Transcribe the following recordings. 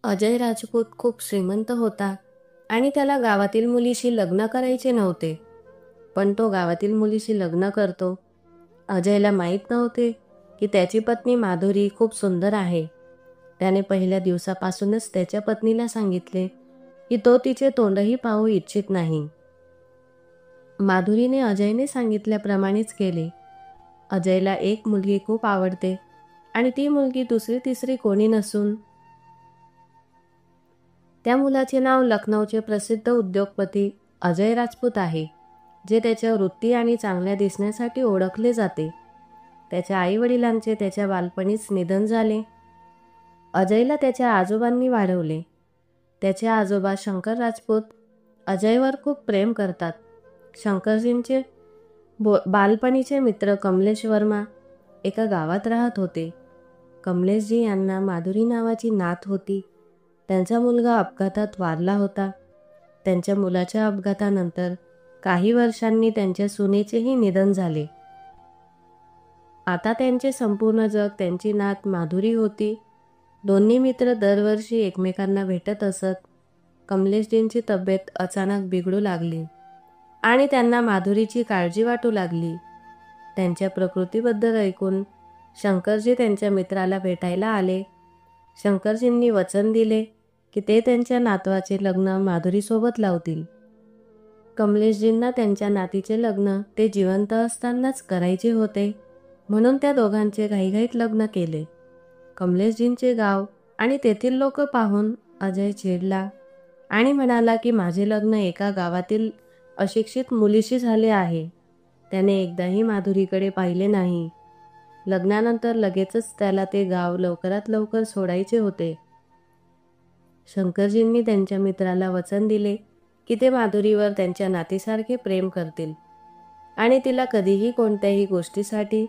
अजय राजपूत खूप श्रीमंत होता आणि त्याला गावातील मुलीशी लग्न करायचे नव्हते. पण तो गावातील मुलीशी लग्न करतो. अजयला माहीत नव्हते की त्याची पत्नी माधुरी खूप सुंदर आहे. त्याने पहिल्या दिवसापासूनच त्याच्या पत्नीला सांगितले की तो तिचे तोंडही पाहू इच्छित नाही. माधुरीने अजयने सांगितल्याप्रमाणेच केले. अजयला एक मुलगी खूप आवडते आणि ती मुलगी दुसरी तिसरी कोणी नसून त्या मुलाचे नाव लखनौचे प्रसिद्ध उद्योगपती अजय राजपूत आहे, जे त्याच्या वृत्ती आणि चांगल्या दिसण्यासाठी ओळखले जाते. त्याच्या आईवडिलांचे त्याच्या बालपणीच निधन झाले. अजयला त्याच्या आजोबांनी वाढवले. त्याचे आजोबा शंकर राजपूत अजयवर खूप प्रेम करतात. शंकरजींचे बालपणीचे मित्र कमलेश वर्मा एका गावात राहत होते. कमलेशजी यांना माधुरी नावाची नात होती. त्यांचा मुलगा अपघातात वारला होता. त्यांच्या मुलाच्या अपघातानंतर काही वर्षांनी त्यांच्या सुनेचेही निधन झाले. आता त्यांचे संपूर्ण जग त्यांची नात माधुरी होती. दोन्ही मित्र दरवर्षी एकमेकांना भेटत असत. कमलेशजींची तब्येत अचानक बिघडू लागली आणि त्यांना माधुरीची काळजी वाटू लागली. त्यांच्या प्रकृतीबद्दल ऐकून शंकरजी त्यांच्या मित्राला भेटायला आले. शंकरजींनी वचन दिले की ते त्यांच्या नातवाचे लग्न माधुरीसोबत लावतील. कमलेशजींना त्यांच्या नातीचे लग्न ते जिवंत असतानाच करायचे होते, म्हणून त्या दोघांचे घाईघाईत लग्न केले. कमलेशजींचे गाव आणि तेथील लोक पाहून अजय चिडला आणि म्हणाला की माझे लग्न एका गावातील अशिक्षित मुलीशी झाले आहे. त्याने एकदाही माधुरीकडे पाहिले नाही. लग्नानंतर लगेचच त्याला ते गाव लवकरात लवकर सोडायचे होते. शंकरजींनी त्यांच्या मित्राला वचन दिले की ते माधुरीवर त्यांच्या नातीसारखे प्रेम करतील आणि तिला कधीही कोणत्याही गोष्टीसाठी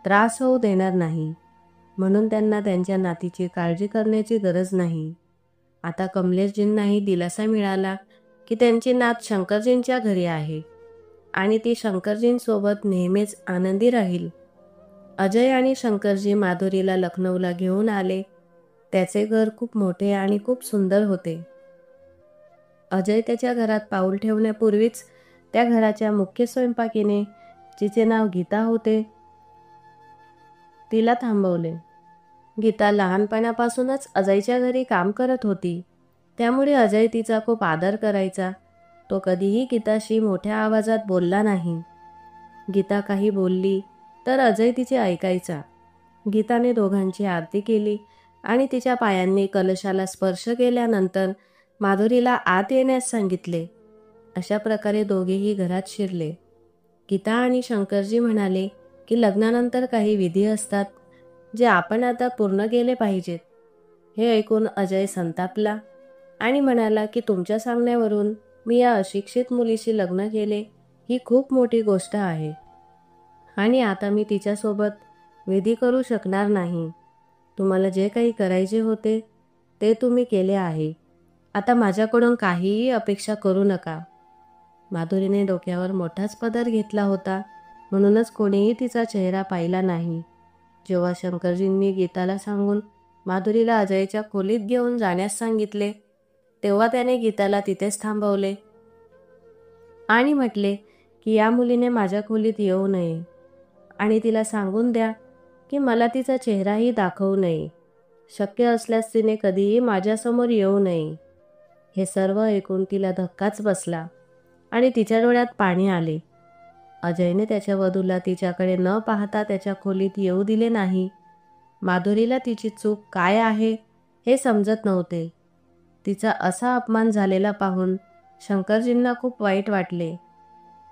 त्रास होऊ देणार नाही, म्हणून त्यांना त्यांच्या नातीची काळजी करण्याची गरज नाही. आता कमलेशजींनाही दिलासा मिळाला की त्यांची नात शंकरजींच्या घरी आहे आणि ती शंकरजींसोबत नेहमीच आनंदी राहील. अजय आणि शंकरजी माधुरीला लखनौला घेऊन आले. त्याचे घर खूप मोठे आणि खूप सुंदर होते. अजय त्याच्या घरात पाऊल ठेवण्यापूर्वीच त्या घराच्या मुख्य स्वयंपाकीने, जिचे नाव गीता होते, तिला थांबवले. गीता लहानपणापासूनच अजयच्या घरी काम करत होती, त्यामुळे अजय तिचा खूप आदर करायचा. तो कधीही गीताशी मोठ्या आवाजात बोलला नाही. गीता काही बोलली तर अजय तिचे ऐकायचा. गीताने दोघांची आरती केली आणि तिच्या पायांनी कलशाला स्पर्श केल्यानंतर माधुरीला आत येण्यास सांगितले. अशा प्रकारे दोघेही घरात शिरले. गीता आणि शंकरजी म्हणाले की लग्नानंतर काही विधी असतात जे आपण आता पूर्ण केले पाहिजेत. हे ऐकून अजय संतापला आणि म्हणाला की तुमच्या सांगण्यावरून मी या अशिक्षित मुलीशी लग्न केले ही खूप मोठी गोष्ट आहे आणि आता मी तिच्यासोबत विधी करू शकणार नाही. तुम्हाला जे काही करायचे होते ते तुम्ही केले आहे. आता माझ्याकडून काहीही अपेक्षा करू नका. माधुरीने डोक्यावर मोठाच पदर घेतला होता, म्हणूनच कोणीही तिचा चेहरा पाहिला नाही. जेव्हा शंकरजींनी गीताला सांगून माधुरीला अजयच्या खोलीत घेऊन जाण्यास सांगितले, तेव्हा त्याने गीताला तिथेच थांबवले आणि म्हटले की या मुलीने माझ्या खोलीत येऊ नये आणि तिला सांगून द्या की मला तिचा चेहराही दाखवू नये. शक्य असल्यास तिने कधीही माझ्यासमोर येऊ नये. हे सर्व ऐकून तिला धक्काच बसला आणि तिच्या डोळ्यात पाणी आले. अजयने त्याच्या वधूला तिच्याकडे न पाहता त्याच्या खोलीत येऊ दिले नाही. माधुरीला तिची चूक काय आहे हे समजत नव्हते. तिचा असा अपमान झालेला पाहून शंकरजींना खूप वाईट वाटले.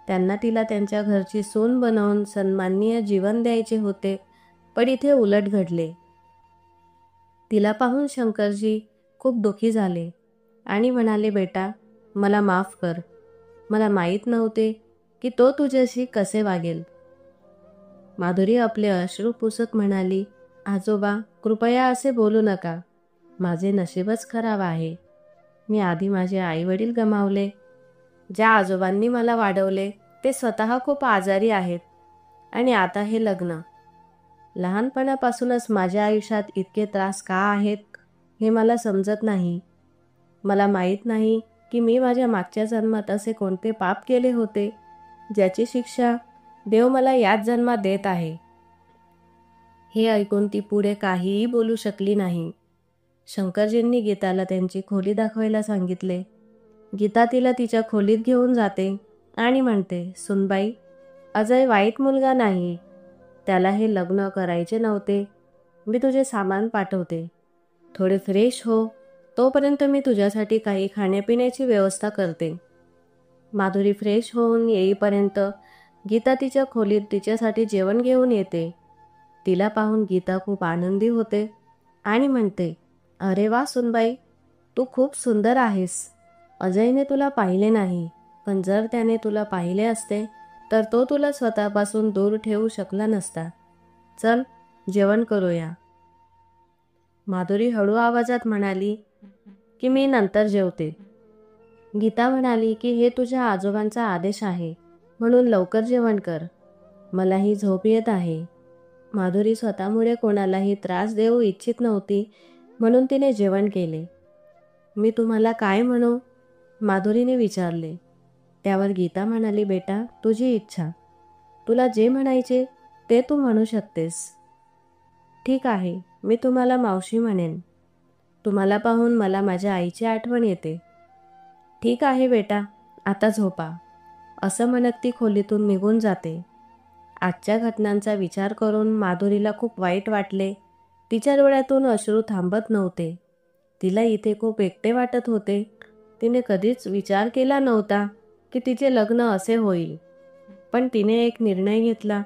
त्यांना तिला त्यांच्या घरची सून बनवून सन्माननीय जीवन द्यायचे होते, पण इथे उलट घडले. तिला पाहून शंकरजी खूप दुःखी झाले आणि म्हणाले, बेटा, मला माफ कर. मला माहीत नव्हते की तो तुझ्याशी कसे वागेल. माधुरी आपले अश्रू पुसत म्हणाली, आजोबा, कृपया असे बोलू नका. माझे नशीबच खराब आहे. मी आधी माझे आईवडील गमावले. ज्या आजोबांनी मला वाढवले ते स्वतः खूप आजारी आहेत आणि आता हे लग्न. लहानपणापासूनच माझ्या आयुष्यात इतके त्रास का आहेत हे मला समजत नाही. मला माहीत नाही की मी माझ्या मागच्या जन्मात असे कोणते पाप केले होते ज्याची शिक्षा देव मला याच जन्मात देत आहे. हे ऐकून ती पुढे काहीही बोलू शकली नाही. शंकरजींनी गीताला त्यांची खोली दाखवायला सांगितले. गीता तिला तिच्या खोलीत घेऊन जाते आणि म्हणते, सुनबाई, अजय वाईट मुलगा नाही. त्याला हे लग्न करायचे नव्हते. मी तुझे सामान पाठवते. थोडे फ्रेश हो, तोपर्यंत मी तुझ्यासाठी काही खाण्यापिण्याची व्यवस्था करते. माधुरी फ्रेश होऊन येईपर्यंत गीता तिच्या खोलीत तिच्यासाठी जेवण घेऊन येते. तिला पाहून गीता खूप आनंदी होते आणि म्हणते, अरे वा सुनबाई, तू खूप सुंदर आहेस. अजयने तुला पाहिले नाही, पण जर त्याने तुला पाहिले असते तर तो तुला स्वतःपासून दूर ठेवू शकला नसता. चल, जेवण करूया. माधुरी हळू आवाजात म्हणाली की मी नंतर जेवते. गीता म्हणाली की हे तुझ्या आजोबांचा आदेश आहे, म्हणून लवकर जेवण कर. मलाही झोप येत आहे. माधुरी स्वतःमुळे कोणालाही त्रास देऊ इच्छित नव्हती, म्हणून तिने जेवण केले. मी तुम्हाला काय म्हणू? माधुरीने विचारले. त्यावर गीता म्हणाली, बेटा, तुझी इच्छा. तुला जे म्हणायचे ते तू म्हणू शकतेस. ठीक आहे, मी तुम्हाला मावशी म्हणेन. तुम्हाला पाहून मला माझ्या आईची आठवण येते. ठीक आहे बेटा, आता झोपा. असं म्हणत ती खोलीतून निघून जाते. आजच्या घटनांचा विचार करून माधुरीला खूप वाईट वाटले. तिच्या डोळ्यातून अश्रू थांबत नव्हते. तिला इथे खूप एकटे वाटत होते. तिने कधीच विचार केला नव्हता की तिचे लग्न असे होईल. पण तिने एक निर्णय घेतला.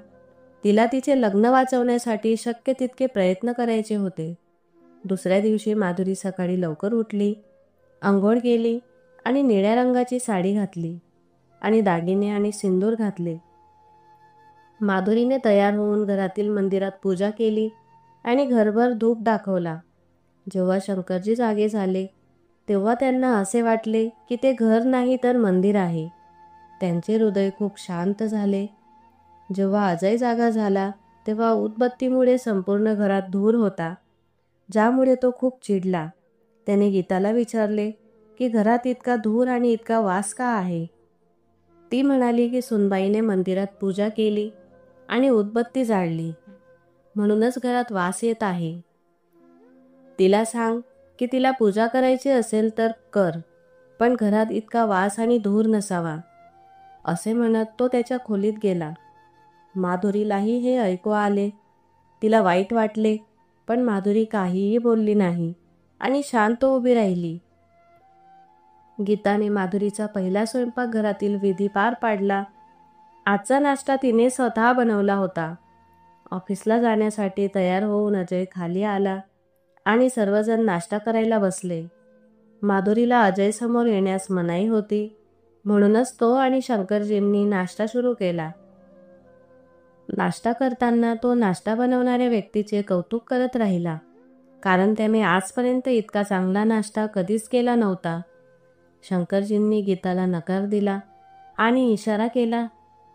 तिला तिचे लग्न वाचवण्यासाठी शक्य तितके प्रयत्न करायचे होते. दुसऱ्या दिवशी माधुरी सकाळी लवकर उठली, अंघोळ केली आणि निळ्या रंगाची साडी घातली आणि दागिने आणि सिंदूर घातले. माधुरीने तयार होऊन घरातील मंदिरात पूजा केली आणि घरभर धूप दाखवला. जेव्हा शंकरजी जागे झाले तेव्हा त्यांना असे वाटले की ते घर नाही तर मंदिर आहे. त्यांचे हृदय खूप शांत झाले. जेव्हा अजय जागा झाला तेव्हा उदबत्तीमुळे संपूर्ण घरात धूर होता, ज्यामुळे तो खूप चिडला. त्याने गीताला विचारले की घरात इतका धूर आणि इतका वास का आहे? ती म्हणाली की सुनबाईने मंदिरात पूजा केली आणि उदबत्ती जाळली, म्हणूनच घरात वास येत आहे. तिला सांग की तिला पूजा करायची असेल तर कर, पण घरात इतका वास आणि धूर नसावा. असे म्हणत तो त्याच्या खोलीत गेला. माधुरीलाही हे ऐकू आले. तिला वाईट वाटले, पण माधुरी काहीही बोलली नाही आणि शांत उभी राहिली. गीताने माधुरीचा पहिला स्वयंपाकघरातील विधी पार पाडला. आजचा नाश्ता तिने स्वतः बनवला होता. ऑफिसला जाण्यासाठी तयार होऊन अजय खाली आला आणि सर्वजण नाश्ता करायला बसले. माधुरीला अजय समोर येण्यास मनाई होती, म्हणूनच तो आणि शंकरजींनी नाश्ता सुरू केला. नाश्ता करताना तो नाश्ता बनवणाऱ्या व्यक्तीचे कौतुक करत राहिला, कारण त्याने आजपर्यंत इतका चांगला नाश्ता कधीच केला नव्हता. शंकरजींनी गीताला नकार दिला आणि इशारा केला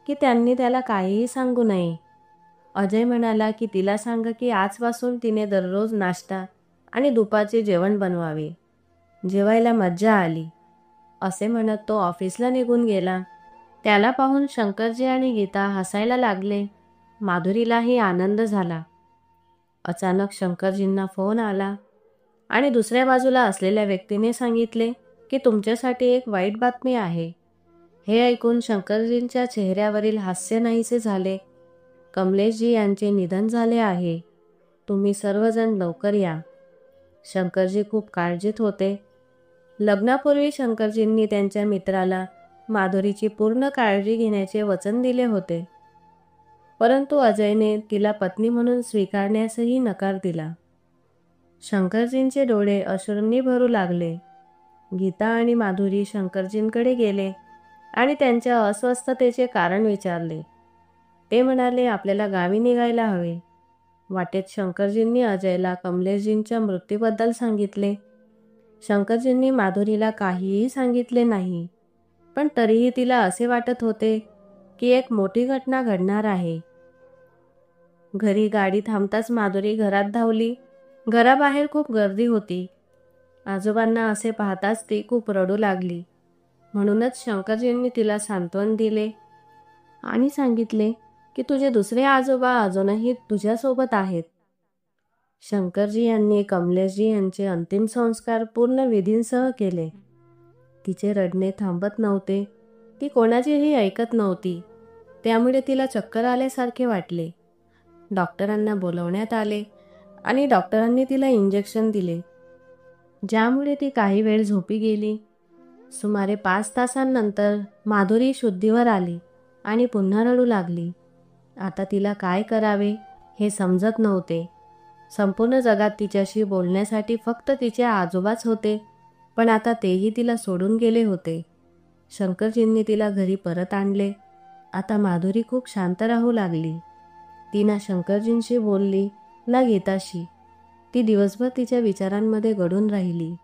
की त्यांनी त्याला काहीही सांगू नये. अजय म्हणाला की तिला सांग की आजपासून तिने दररोज नाश्ता आणि दुपारचे जेवण बनवावे. जेवायला मज्जा आली. असे म्हणत तो ऑफिसला निघून गेला. त्याला पाहून शंकरजी आणि गीता हसायला लागले. माधुरीलाही आनंद झाला. अचानक शंकरजींना फोन आला आणि दुसऱ्या बाजूला असलेल्या व्यक्तीने सांगितले की तुमच्यासाठी एक वाईट बातमी आहे. हे ऐकून शंकरजींच्या चेहऱ्यावरील हास्य नाहीसे झाले. कमलेशजी यांचे निधन झाले आहे. तुम्ही सर्वजण लवकर या. शंकरजी खूप काळजीत होते. लग्नापूर्वी शंकरजींनी त्यांच्या मित्राला माधुरीची पूर्ण काळजी घेण्याचे वचन दिले होते, परंतु अजयने तिला पत्नी म्हणून स्वीकारण्यासही नकार दिला. शंकरजींचे डोळे अश्रूंनी भरू लागले. गीता आणि माधुरी शंकरजींकडे गेले आणि त्यांच्या अस्वस्थतेचे कारण विचारले. ते म्हणाले, आपल्याला गावी निघायला हवे. वाटेत शंकरजींनी अजयला कमलेशजींच्या मृत्यूबद्दल सांगितले. शंकरजींनी माधुरीला काहीही सांगितले नाही, पण तरीही तिला असे वाटत होते की एक मोठी घटना घडणार आहे. घरी गाडी थांबताच माधुरी घरात धावली. घराबाहेर खूप गर्दी होती. आजोबांना असे पाहताच ती खूप रडू लागली. म्हणूनच शंकरजींनी तिला सांत्वन दिले आणि सांगितले की तुझे दुसरे आजोबा अजूनही तुझ्यासोबत आहेत. शंकरजी यांनी कमलेशजी यांचे अंतिम संस्कार पूर्ण विधींसह केले. तिचे रडणे थांबत नव्हते. ती कोणाचीही ऐकत नव्हती. त्यामुळे तिला चक्कर आल्यासारखे वाटले. डॉक्टरांना बोलवण्यात आले आणि डॉक्टरांनी तिला इंजेक्शन दिले, ज्यामुळे ती काही वेळ झोपी गेली. सुमारे 5 तासांनंतर माधुरी शुद्धीवर आली आणि पुन्हा रडू लागली. आता तिला काय करावे हे समजत नव्हते. संपूर्ण जगात तिच्याशी बोलण्यासाठी फक्त तिचे आजोबाच होते, पण आता तेही तिला सोडून गेले होते. शंकरजींनी तिला घरी परत आणले. आता माधुरी खूप शांत राहू लागली. ती ना शंकरजींशी बोलली ना गीताशी. ती दिवसभर तिच्या विचारांमध्ये गढून राहिली.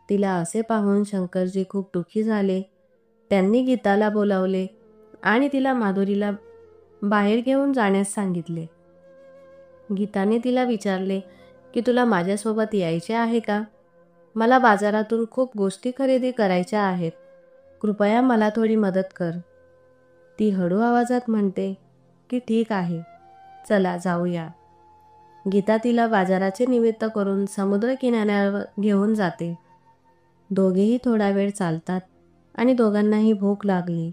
तिला असे पाहून शंकरजी खूप दुःखी झाले. त्यांनी गीताला बोलावले आणि तिला माधुरीला बाहेर घेऊन जाण्यास सांगितले. गीताने तिला विचारले की तुला माझ्यासोबत यायचे आहे का? मला बाजारातून खूप गोष्टी खरेदी करायच्या आहेत. कृपया मला थोडी मदत कर. ती हळू आवाजात म्हणते की ठीक आहे, चला जाऊया. गीता तिला बाजाराचे निमित्त करून समुद्र किनाऱ्यावर घेऊन जाते. दोघेही थोडा वेळ चालतात आणि दोघांनाही भूक लागली.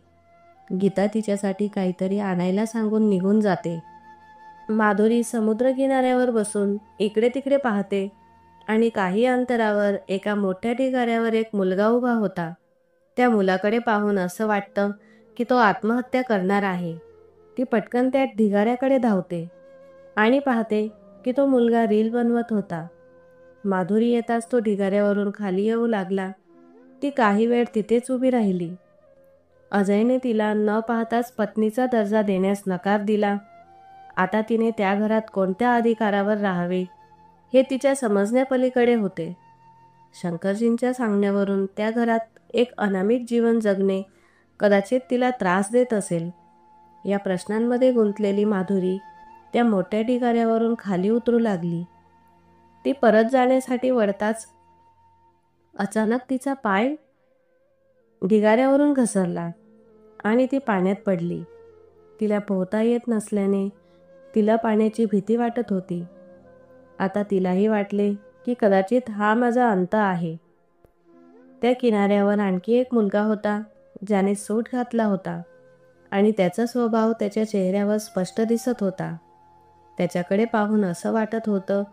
गीता तिच्यासाठी काहीतरी आणायला सांगून निघून जाते. माधुरी समुद्र किनाऱ्यावर बसून इकडे तिकडे पाहते आणि काही अंतरावर एका मोठ्या ढिगाऱ्यावर एक मुलगा उभा होता. त्या मुलाकडे पाहून असं वाटतं की तो आत्महत्या करणार आहे. ती पटकन त्या ढिगाऱ्याकडे धावते आणि पाहते की तो मुलगा रील बनवत होता. माधुरी येताच तो ढिगाऱ्यावरून खाली येऊ लागला. ती काही वेळ तिथेच उभी राहिली. अजयने तिला न पाहताच पत्नीचा दर्जा देण्यास नकार दिला. आता तिने त्या घरात कोणत्या अधिकारावर राहावे हे तिच्या समजण्यापलीकडे होते. शंकरजींच्या सांगण्यावरून त्या घरात एक अनामिक जीवन जगणे कदाचित तिला त्रास देत असेल. या प्रश्नांमध्ये गुंतलेली माधुरी त्या मोठ्या ढिगाऱ्यावरून खाली उतरू लागली. ती परत जाण्यासाठी वळताच अचानक तिचा पाय ढिगाऱ्यावरून घसरला आणि ती पाण्यात पडली. तिला पोहता येत नसल्याने तिला पाण्याची भीती वाटत होती. आता तिलाही वाटले की कदाचित हा माझा अंत आहे. त्या किनाऱ्यावर आणखी एक मुलगा होता ज्याने सूट घातला होता आणि त्याचा स्वभाव त्याच्या चेहऱ्यावर स्पष्ट दिसत होता. त्याच्याकडे पाहून असं वाटत होतं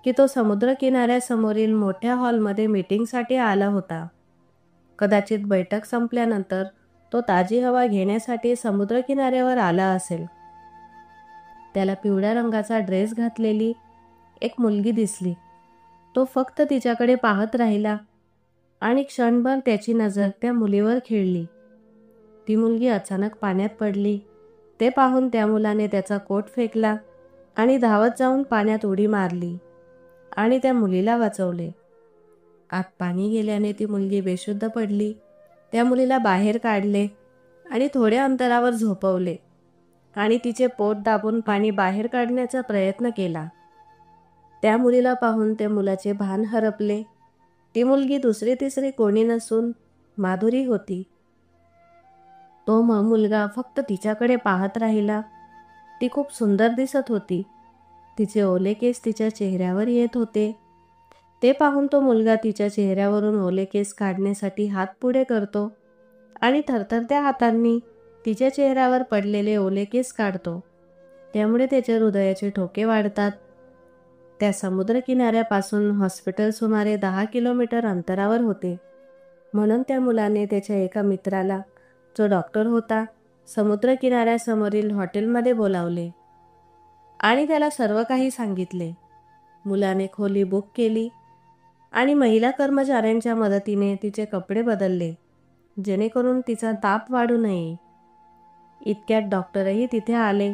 की तो समुद्र किनाऱ्यासमोरील मोठ्या हॉलमध्ये मीटिंगसाठी आला होता. कदाचित बैठक संपल्यानंतर तो ताजी हवा घेण्यासाठी समुद्र किनाऱ्यावर आला असेल. त्याला पिवळ्या रंगाचा ड्रेस घातलेली एक मुलगी दिसली. तो फक्त तिच्याकडे पाहत राहिला आणि क्षणभर त्याची नजर त्या मुलीवर खिळली. ती मुलगी अचानक पाण्यात पडली. ते पाहून त्या मुलाने त्याचा कोट फेकला आणि धावत जाऊन पाण्यात उडी मारली आणि त्या मुलीला वाचवले. आत पाणी गेल्याने ती मुलगी बेशुद्ध पडली. त्या मुलीला बाहेर काढले आणि थोड्या अंतरावर झोपवले आणि तिचे पोट दाबून पाणी बाहेर काढण्याचा प्रयत्न केला. त्या मुलीला पाहून त्या मुलाचे भान हरपले. ती मुलगी दुसरी तिसरी कोणी नसून माधुरी होती. तो मुलगा फक्त तिच्याकडे पाहत राहिला. ती खूप सुंदर दिसत होती. तिचे ओले केस तिच्या चेहऱ्यावर येत होते. ते पाहून तो मुलगा तिच्या चेहऱ्यावरून ओले केस काढण्यासाठी हात पुढे करतो आणि थरथरत्या हातांनी तिच्या चेहऱ्यावर पडलेले ओले केस काढतो. त्यामुळे त्याच्या हृदयाचे ठोके वाढतात. त्या समुद्र किनाऱ्यापासून हॉस्पिटल सुमारे 10 किलोमीटर अंतरावर होते. म्हणून त्या मुलाने त्याच्या एका मित्राला, जो डॉक्टर होता, समुद्र किनाऱ्यासमोरील हॉटेलमध्ये बोलावले आणि त्याला सर्व काही सांगितले. मुलाने खोली बुक केली आणि महिला कर्मचाऱ्यांच्या मदतीने तिचे कपडे बदलले, जेणेकरून तिचा ताप वाढू नये. इतक्यात डॉक्टरही तिथे आले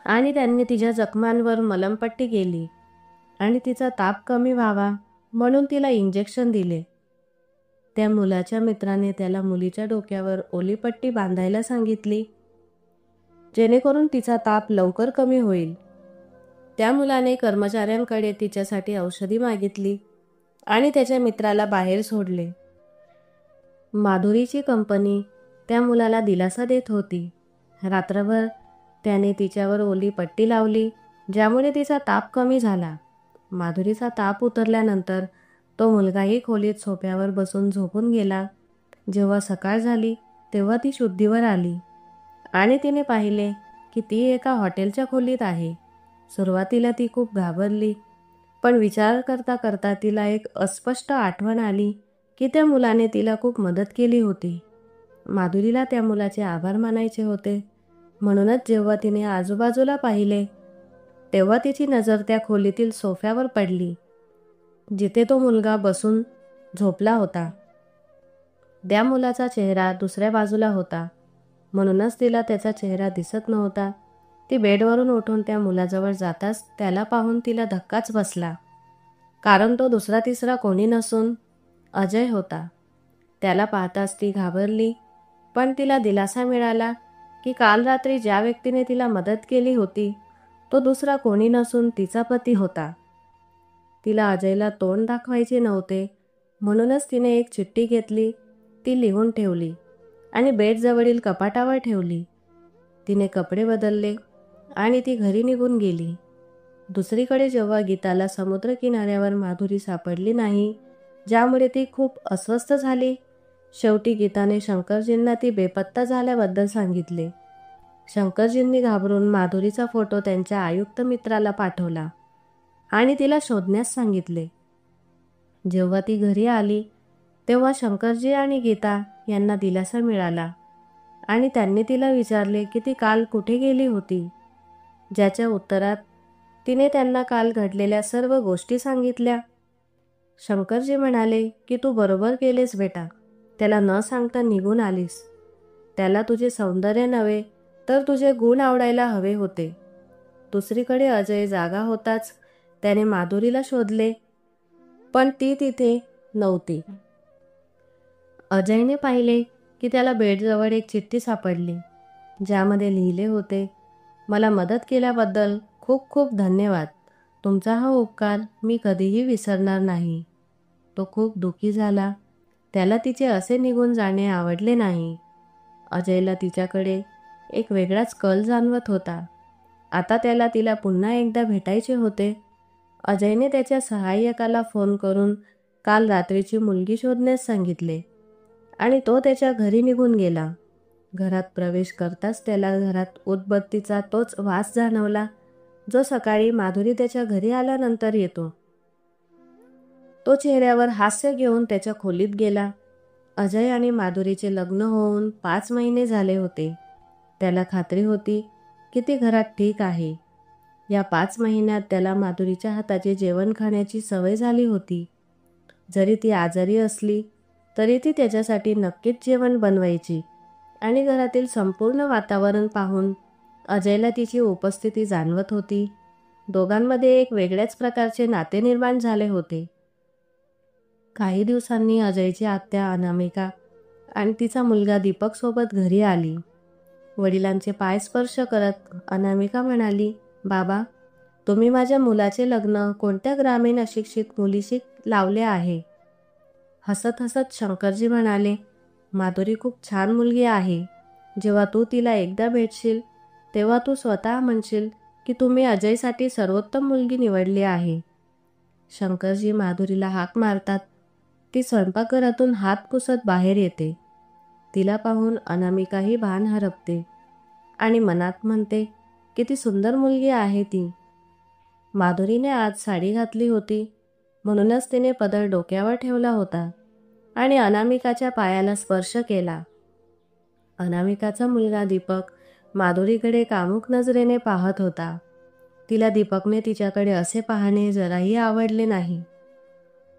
आणि त्यांनी तिच्या जखमांवर मलमपट्टी केली आणि तिचा ताप कमी व्हावा म्हणून तिला इंजेक्शन दिले. त्या मुलाच्या मित्राने त्याला मुलीच्या डोक्यावर ओली पट्टी बांधायला सांगितली, जेणेकरून तिचा ताप लवकर कमी होईल. त्या मुलाने कर्मचाऱ्यांकडे तिच्यासाठी औषधी मागितली आणि त्याच्या मित्राला बाहेर सोडले. माधुरीची कंपनी त्या मुलाला दिलासा देत होती. रात्रभर त्याने तिच्यावर ओली पट्टी लावली, ज्यामुळे तिचा ताप कमी झाला. माधुरीचा ताप उतरल्यानंतर तो मुलगाही खोलीत सोफ्यावर बसून झोपून गेला. जेव्हा सकाळ झाली तेव्हा ती शुद्धीवर आली आणि तिने पाहिले की ती एका हॉटेलच्या खोलीत आहे. सुरुवातीला ती खूप घाबरली, पण विचार करता करता तिला एक अस्पष्ट आठवण आली की त्या मुलाने तिला खूप मदत केली होती. माधुरीला त्या मुलाचे आभार मानायचे होते. म्हणूनच जेव्हा तिने आजूबाजूला पाहिले तेव्हा तिची नजर त्या खोलीतील सोफ्यावर पडली, जिथे तो मुलगा बसून झोपला होता. त्या मुलाचा चेहरा दुसऱ्या बाजूला होता, म्हणूनच तिला त्याचा चेहरा दिसत नव्हता. ती बेडवरून उठून त्या मुलाजवळ जाताच त्याला पाहून तिला धक्काच बसला, कारण तो दुसरा तिसरा कोणी नसून अजय होता. त्याला पाहताच ती घाबरली, पण तिला दिलासा मिळाला की काल रात्री ज्या व्यक्तीने तिला मदत केली होती तो दुसरा कोणी नसून तिचा पती होता. तिला अजयला तोंड दाखवायचे नव्हते, म्हणूनच तिने एक चिठ्ठी घेतली, ती लिहून ठेवली आणि बेडजवळील कपाटावर ठेवली. तिने कपडे बदलले आणि ती घरी निघून गेली. दुसरीकडे जेव्हा गीताला समुद्रकिनाऱ्यावर माधुरी सापडली नाही, ज्यामुळे ती खूप अस्वस्थ झाली, शेवटी गीताने शंकरजींना ती बेपत्ता झाल्याबद्दल सांगितले. शंकरजींनी घाबरून माधुरीचा फोटो त्यांच्या आयुक्त मित्राला पाठवला आणि तिला शोधण्यास सांगितले. जेव्हा ती घरी आली तेव्हा शंकरजी आणि गीता यांना दिलासा मिळाला आणि त्यांनी तिला विचारले की ती काल कुठे गेली होती, ज्याच्या उत्तरात तिने त्यांना काल घडलेल्या सर्व गोष्टी सांगितल्या. शंकरजी म्हणाले की तू बरोबर केलेस बेटा, त्याला न सांगता निघून आलीस. त्याला तुझे सौंदर्य नव्हे तर तुझे गुण आवडायला हवे होते. दुसरीकडे अजय जागा होताच त्याने माधुरीला शोधले, पण ती तिथे नव्हती. अजयने पाहिले की त्याला बेडजवळ एक चिठ्ठी सापडली, ज्यामध्ये लिहिले होते, मला मदत केल्याबद्दल खूप खूप धन्यवाद. तुमचा हा उपकार मी कधीही विसरणार नाही. तो खूप दुःखी झाला. त्याला तिचे असे निघून जाणे आवडले नाही. अजयला तिच्याकडे एक वेगळाच कल जाणवत होता. आता त्याला तिला पुन्हा एकदा भेटायचे होते. अजयने त्याच्या सहाय्यकाला फोन करून काल रात्रीची मुलगी शोधण्यास सांगितले आणि तो त्याच्या घरी निघून गेला. घरात प्रवेश करताच त्याला घरात उदबत्तीचा तोच वास जाणवला, जो सकाळी माधुरी त्याच्या घरी आल्यानंतर येतो. तो चेहऱ्यावर हास्य घेऊन त्याच्या खोलीत गेला. अजय आणि माधुरीचे लग्न होऊन 5 महिने झाले होते. त्याला खात्री होती की ती घरात ठीक आहे. या 5 महिन्यात त्याला माधुरीच्या हाताचे जेवण खाण्याची सवय झाली होती. जरी ती आजारी असली तरी ती त्याच्यासाठी नक्कीच जेवण बनवायची आणि घरातील संपूर्ण वातावरण पाहून अजयला तिची उपस्थिती जाणवत होती. दोघांमध्ये एक वेगळ्याच प्रकारचे नाते निर्माण झाले होते. काही दिवसांनी अजयची आत्या अनामिका आणि तिचा मुलगा दीपक सोबत घरी आली. वडिलांचे पाय स्पर्श करत अनामिका म्हणाली, बाबा, तुम्ही माझ्या मुलाचे लग्न कोणत्या ग्रामीण अशिक्षित मुलीशी लावले आहे? हसत हसत शंकरजी म्हणाले, माधुरी खूप छान मुलगी आहे. जेव्हा तू तिला एकदा भेटशील तेव्हा तू स्वतः म्हणशील की तुम्ही अजयसाठी सर्वोत्तम मुलगी निवडली आहे. शंकरजी माधुरीला हाक मारतात. ती स्वयंपाकघरातून हात पुसत बाहेर येते. तिला पाहून अनामिकाही भान हरपते आणि मनात म्हणते किती सुंदर मुलगी आहे ती. माधुरीने आज साडी घातली होती, म्हणूनच तिने पदर डोक्यावर ठेवला होता आणि अनामिकाच्या पायाला स्पर्श केला. अनामिकाचा मुलगा दीपक माधुरीकडे कामुक नजरेने पाहत होता. तिला दीपकने तिच्याकडे असे पाहणे जराही आवडले नाही.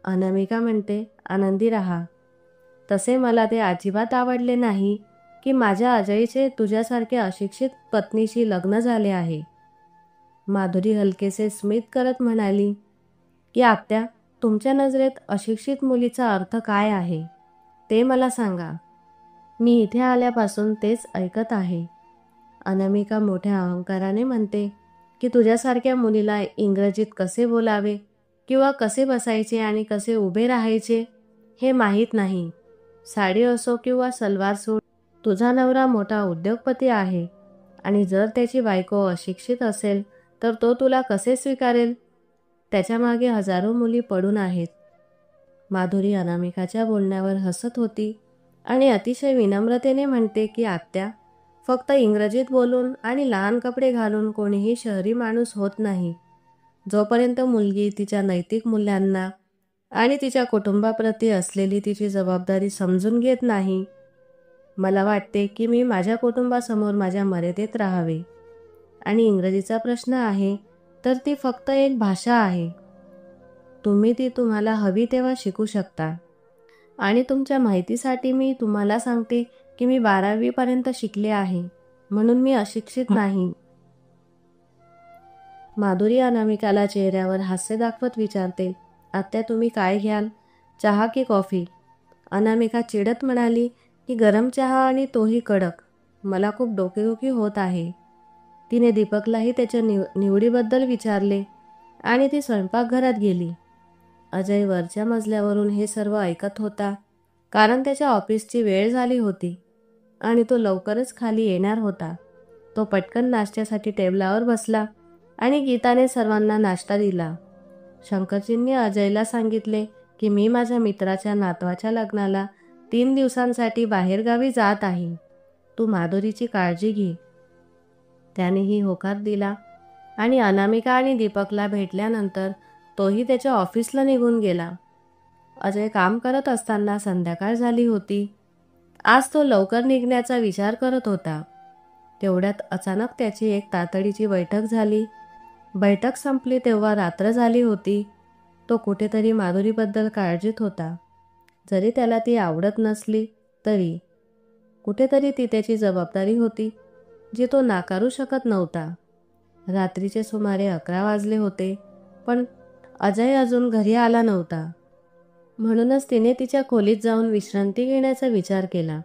अनामिका म्हणते, आनंदी राहा. तसे मला ते अजिबात आवडले नाही की माझ्या अजयचे तुझ्यासारख्या अशिक्षित पत्नीशी लग्न झाले आहे. माधुरी हलकेसे स्मित करत म्हणाली की आत्या, तुमच्या नजरेत अशिक्षित मुलीचा अर्थ काय आहे ते मला सांगा. मी इथे आल्यापासून तेच ऐकत आहे. अनामिका मोठ्या अहंकाराने म्हणते की तुझ्यासारख्या मुलीला इंग्रजीत कसे बोलावे किंवा कसे बसायचे आणि कसे उभे राहायचे हे माहीत नाही. साडी असो किंवा सलवार सूट, तुझा नवरा मोठा उद्योगपती आहे आणि जर त्याची बायको अशिक्षित असेल तर तो तुला कसे स्वीकारेल? त्याच्या मागे हजारो मुली पडून आहेत. माधुरी अनामिकाच्या बोलण्यावर हसत होती आणि अतिशय विनम्रतेने म्हणते की आत्या, फक्त इंग्रजीत बोलून आणि लहान कपडे घालून कोणीही शहरी माणूस होत नाही. जोपर्यंत मुलगी तिच्या नैतिक मूल्यांना आणि तिच्या कुटुंबाप्रती असलेली तिची जबाबदारी समजून घेत नाही. मला वाटते की मी माझ्या कुटुंबासमोर माझ्या मर्यादेत राहावे आणि इंग्रजीचा प्रश्न आहे तर ती फक्त एक भाषा आहे. तुम्ही ती तुम्हाला हवी तेव्हा शिकू शकता. आणि तुमच्या माहितीसाठी मी तुम्हाला सांगते की मी 12वी पर्यंत शिकले आहे, म्हणून मी अशिक्षित नाही. माधुरी अनामिकाला चेहऱ्यावर हास्य दाखवत विचारते, आत्या तुम्ही काय घ्याल, चहा की कॉफी? अनामिका चिडत म्हणाली की गरम चहा आणि तोही कडक. मला खूप डोकेदुखी होत आहे. तिने दीपकलाही त्याच्या निवडीबद्दल विचारले आणि ती स्वयंपाकघरात गेली. अजय वरच्या मजल्यावरून हे सर्व ऐकत होता, कारण त्याच्या ऑफिसची वेळ झाली होती आणि तो लवकरच खाली येणार होता. तो पटकन नाश्त्यासाठी टेबलावर बसला आणि गीताने सर्वांना नाश्ता दिला. शंकरजींनी अजयला सांगितले की मी माझ्या मित्राच्या नातवाच्या लग्नाला 3 दिवसांसाठी बाहेरगावी जात आहे. तू माधुरीची काळजी घे. त्यानेही होकार दिला आणि अनामिका आणि दीपकला भेटल्यानंतर तोही त्याच्या ऑफिसला निघून गेला. अजय काम करत असताना संध्याकाळ झाली होती. आज तो लवकर निघण्याचा विचार करत होता. तेवढ्यात अचानक त्याची एक तातडीची बैठक झाली. बैठक संपली तेव्हा रात्र झाली होती. तो कुठेतरी माधुरीबद्दल काळजीत होता. जरी त्याला ती आवडत नसली तरी कुठेतरी ती त्याची जबाबदारी होती जी तो नाकारू शकत नव्हता. रात्रीचे सुमारे 11 वाजले होते, पण अजय अजून घरी आला नव्हता. म्हणूनच तिने तिच्या खोलीत जाऊन विश्रांती घेण्याचा विचार केला.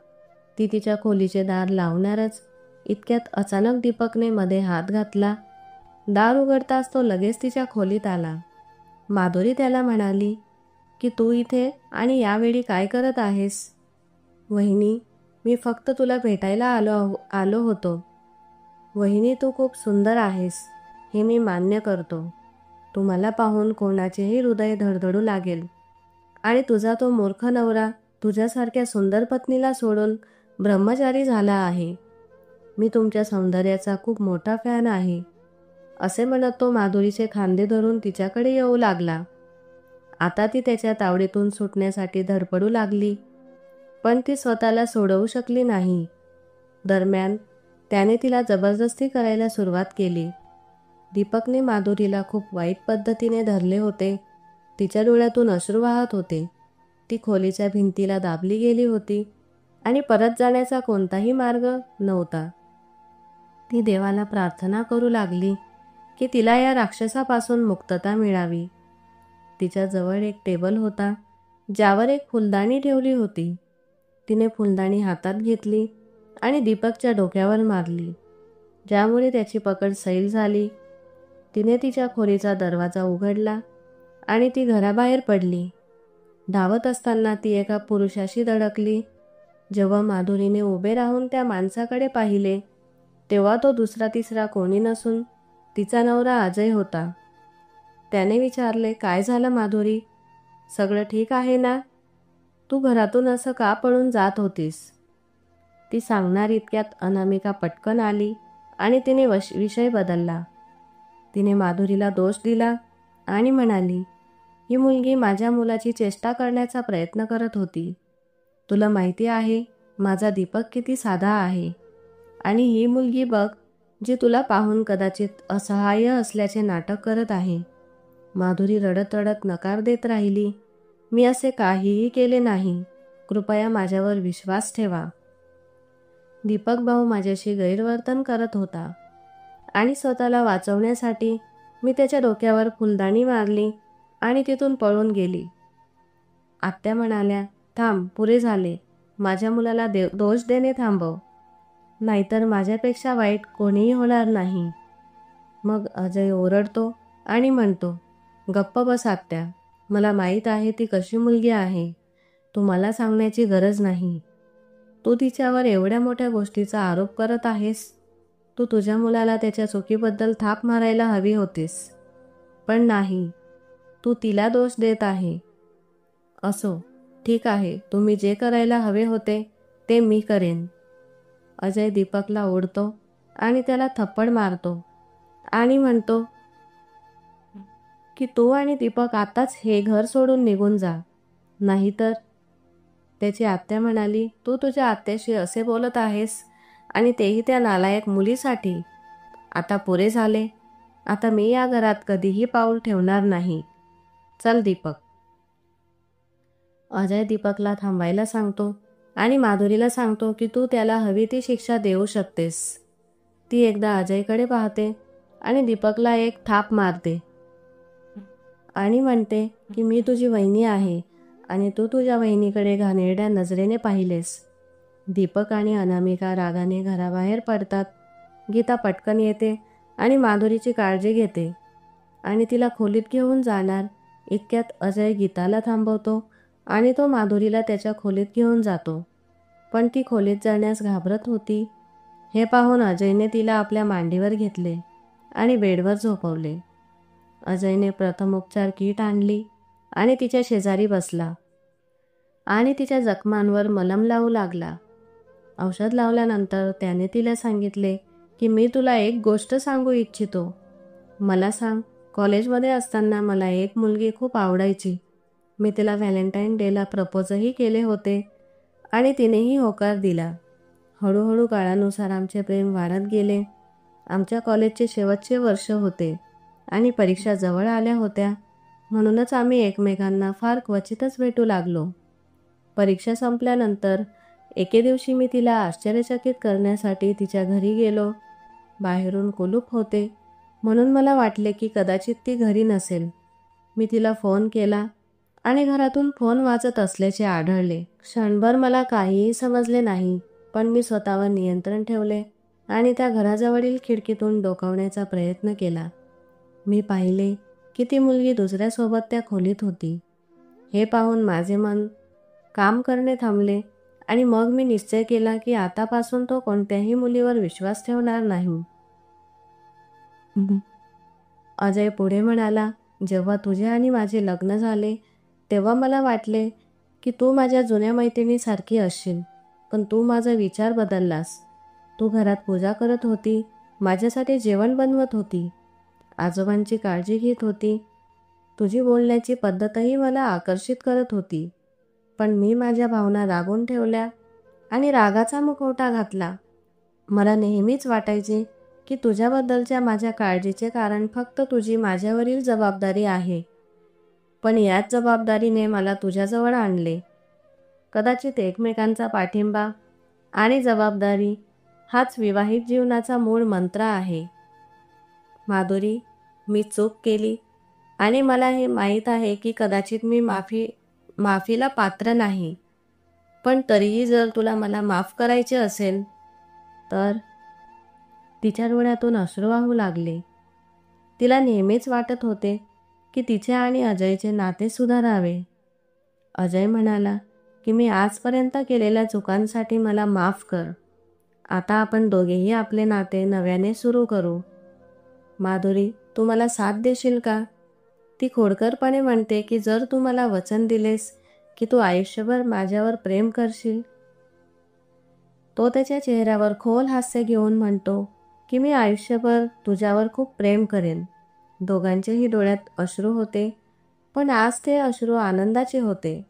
ती तिच्या खोलीचे दार लावणारच इतक्यात अचानक दीपकने मध्ये हात घातला. दार उघडताच तो लगेच तिच्या खोलीत आला. माधुरी त्याला म्हणाली की तू इथे आणि यावेळी काय करत आहेस? वहिनी, मी फक्त तुला भेटायला आलो होतो. वहिनी, तू खूप सुंदर आहेस हे मी मान्य करतो. तू मला पाहून कोणाचेही हृदय धडधडू लागेल आणि तुझा तो मूर्ख नवरा तुझ्यासारख्या सुंदर पत्नीला सोडून ब्रह्मचारी झाला आहे. मी तुमच्या सौंदर्याचा खूप मोठा फॅन आहे. असे म्हणत तो माधुरीचे खांदे धरून तिच्याकडे येऊ लागला. आता ती त्याच्या तावडीतून सुटण्यासाठी धडपडू लागली, पण ती स्वतःला सोडवू शकली नाही. दरम्यान त्याने तिला जबरदस्ती करायला सुरुवात केली. दीपकने माधुरीला खूप वाईट पद्धतीने धरले होते. तिच्या डोळ्यातून अश्रू वाहत होते. ती खोलीच्या भिंतीला दाबली गेली होती आणि परत जाण्याचा कोणताही मार्ग नव्हता. ती देवाला प्रार्थना करू लागली की तिला या राक्षसापासून मुक्तता मिळावी. तिच्याजवळ एक टेबल होता ज्यावर एक फुलदाणी ठेवली होती. तिने फुलदाणी हातात घेतली आणि दीपकच्या डोक्यावर मारली, ज्यामुळे त्याची पकड सैल झाली. तिने तिच्या खोलीचा दरवाजा उघडला आणि ती घराबाहेर पडली. धावत असताना ती एका पुरुषाशी धडकली. जेव्हा माधुरीने उभे राहून त्या माणसाकडे पाहिले तेव्हा तो दुसरा तिसरा कोणी नसून तिचा नवरा अजय होता. त्याने विचारले, काय झालं माधुरी? सगळं ठीक आहे ना? तू घरातून असं का पळून जात होतीस? ती सांगणार इतक्यात अनामिका पटकन आली आणि तिने विषय बदलला. तिने माधुरीला दोष दिला आणि म्हणाली, ही मुलगी माझ्या मुलाची चेष्टा करण्याचा प्रयत्न करत होती. तुला माहिती आहे माझा दीपक किती साधा आहे आणि ही मुलगी बघ जी तुला पाहून कदाचित असहाय्य असल्याचे नाटक करत आहे. माधुरी रडत रडत नकार देत राहिली. मी असे काहीही केले नाही. कृपया माझ्यावर विश्वास ठेवा. दीपक भाऊ माझ्याशी गैरवर्तन करत होता आणि स्वतःला वाचवण्यासाठी मी त्याच्या डोक्यावर फुलदाणी मारली आणि तिथून पळून गेली. आत्या म्हणाल्या, थांब, पुरे झाले. माझ्या मुलाला दोष देणे थांबव, नाहीतर माझ्यापेक्षा वाईट कोणीही होणार नाही. मग अजय ओरडतो आणि म्हणतो, गप्प बस आत्या. मला माहीत आहे ती कशी मुलगी आहे. तू मला सांगण्याची गरज नाही. तू तिच्यावर एवढ्या मोठ्या गोष्टीचा आरोप करत आहेस. तू तुझ्या मुलाला त्याच्या चुकीबद्दल थाप मारायला हवी होतीस. पण नाही, तू तिला दोष देत आहे. असो, ठीक आहे. तुम्ही जे करायला हवे होते ते मी करेन. अजय दीपकला ओढतो आणि त्याला थप्पड मारतो आणि म्हणतो की तू आणि दीपक आताच हे घर सोडून निघून जा. नाहीतर. त्याची आत्या म्हणाली, तू तुझ्या आत्याशी असे बोलत आहेस आणि तेही त्या नालायक मुलीसाठी. आता पुरे झाले. आता मी या घरात कधीही पाऊल ठेवणार नाही. चल दीपक. अजय दीपकला थांबायला सांगतो आणि माधुरीला सांगतो की तू त्याला हवी ती शिक्षा देऊ शकतेस. ती एकदा अजयकडे पाहते आणि दीपकला एक थाप मारते आणि म्हणते की मी तुझी वहिनी आहे आणि तू तुझ्या वहिनीकडे घाणेरड्या नजरेने पाहिलेस. दीपक आणि अनामिका रागाने घराबाहेर पडतात. गीता पटकन येते आणि माधुरीची काळजी घेते आणि तिला खोलीत घेऊन जाणार इतक्यात अजय गीताला थांबवतो आणि तो माधुरीला त्याच्या खोलीत घेऊन जातो. पण ती खोलीत जाण्यास घाबरत होती. हे पाहून अजयने तिला आपल्या मांडीवर घेतले आणि बेडवर झोपवले. अजयने प्रथमोपचार किट आणली आणि तिच्या शेजारी बसला आणि तिच्या जखमांवर मलम लावू लागला. औषध लावल्यानंतर त्याने तिला सांगितले की मी तुला एक गोष्ट सांगू इच्छितो. मला सांग, कॉलेजमध्ये असताना मला एक मुलगी खूप आवडायची. मी तिला व्हॅलेंटाईन डेला प्रपोजही केले होते आणि तिनेही होकार दिला. हळूहळू काळानुसार आमचे प्रेम वाढत गेले. आमच्या कॉलेजचे शेवटचे वर्ष होते आणि परीक्षा जवळ आल्या होत्या, म्हणूनच आम्ही एकमेकांना फार क्वचितच भेटू लागलो. परीक्षा संपल्यानंतर एके दिवशी मी तिला आश्चर्यचकित करण्यासाठी तिच्या घरी गेलो. बाहेरून कुलूप होते, म्हणून मला वाटले की कदाचित ती घरी नसेल. मी तिला फोन केला आणि घरातून फोन वाजत असल्याचे आढळले. क्षणभर मला काहीही समजले नाही, पण मी स्वतःवर नियंत्रण ठेवले आणि त्या घराजवळील खिडकीतून डोकावण्याचा प्रयत्न केला. मी पाहिले की ती मुलगी दुसऱ्यासोबत त्या खोलीत होती. हे पाहून माझे मन काम करणे थांबले आणि मग मी निश्चय केला की आतापासून तो कोणत्याही मुलीवर विश्वास ठेवणार नाही. अजय पुढे म्हणाला, जेव्हा तुझे आणि माझे लग्न झाले तेव्हा मला वाटले की तू माझ्या जुन्या मैत्रिणीसारखी असशील, पण तू माझा विचार बदललास. तू घरात पूजा करत होती, माझ्यासाठी जेवण बनवत होती, आजोबांची काळजी घेत होती. तुझी बोलण्याची पद्धतही मला आकर्षित करत होती. पण मी माझ्या भावना रागवून ठेवल्या आणि रागाचा मुखवटा घातला. मला नेहमीच वाटायचे की तुझ्याबद्दलच्या माझ्या काळजीचे कारण फक्त तुझी माझ्यावरील जबाबदारी आहे. पण याच जबाबदारीने मला तुझ्याजवळ आणले. कदाचित एकमेकांचा पाठिंबा आणि जबाबदारी हाच विवाहित जीवनाचा मूळ मंत्र आहे. माधुरी, मी चूक केली आणि मला हे माहीत आहे की कदाचित मी माफीला पात्र नाही. पण तरीही जर तुला मला माफ करायचे असेल तर. तिच्या डोळ्यातून अश्रू वाहू लागले. तिला नेहमीच वाटत होते की तिचे आणि अजयचे नाते सुधारावे. अजय म्हणाला की मी आजपर्यंत केलेल्या चुकांसाठी मला माफ कर. आता आपण दोघेही आपले नाते नव्याने सुरू करू. माधुरी, तू मला साथ देशील का? ती खोडकरपणे म्हणते की जर तू मला वचन दिलेस की तू आयुष्यभर माझ्यावर प्रेम करशील. तो त्याच्या चेहऱ्यावर खोल हास्य घेऊन म्हणतो की मी आयुष्यभर तुझ्यावर खूप प्रेम करेन. दोघांचेही डोळ्यात अश्रू होते, पण आज ते अश्रू आनंदाचे होते.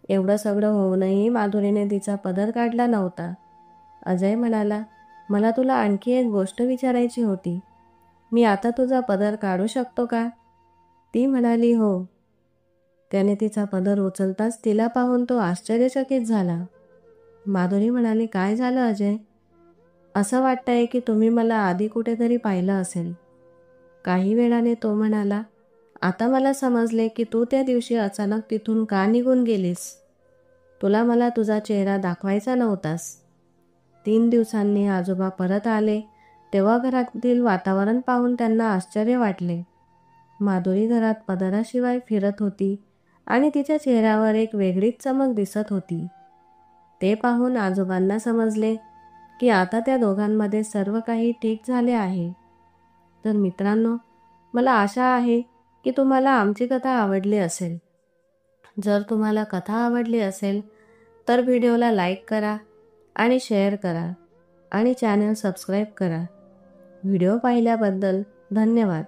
एवढं सगळं होऊनही माधुरीने तिचा पदर काढला नव्हता. अजय म्हणाला, मला तुला आणखी एक गोष्ट विचारायची होती. मी आता तुझा पदर काढू शकतो का? ती म्हणाली, हो. त्याने तिचा पदर उचलताच तिला पाहून तो आश्चर्यचकित झाला. माधुरी म्हणाली, काय झालं अजय? असं वाटतंय की तुम्ही मला आधी कुठेतरी पाहिलं असेल. काही वेळाने तो म्हणाला, आता मला समजले की तू त्या दिवशी अचानक तिथून का निघून गेलीस. तुला मला तुझा चेहरा दाखवायचा नव्हतास. 3 दिवसांनी आजोबा परत आले तेव्हा घरातील वातावरण पाहून त्यांना आश्चर्य वाटले. माधुरी घरात पदराशिवाय फिरत होती आणि तिच्या चेहऱ्यावर एक वेगळीच चमक दिसत होती. ते पाहून आजोबांना समजले की आता त्या दोघांमध्ये सर्व काही ठीक झाले आहे. तर मित्रांनो, मला आशा आहे की तुम्हाला आमची कथा आवडली असेल. जर तुम्हाला कथा आवडली असेल तर व्हिडिओला लाईक करा आणि शेअर करा आणि चॅनल सबस्क्राईब करा. व्हिडिओ पाहिल्याबद्दल धन्यवाद.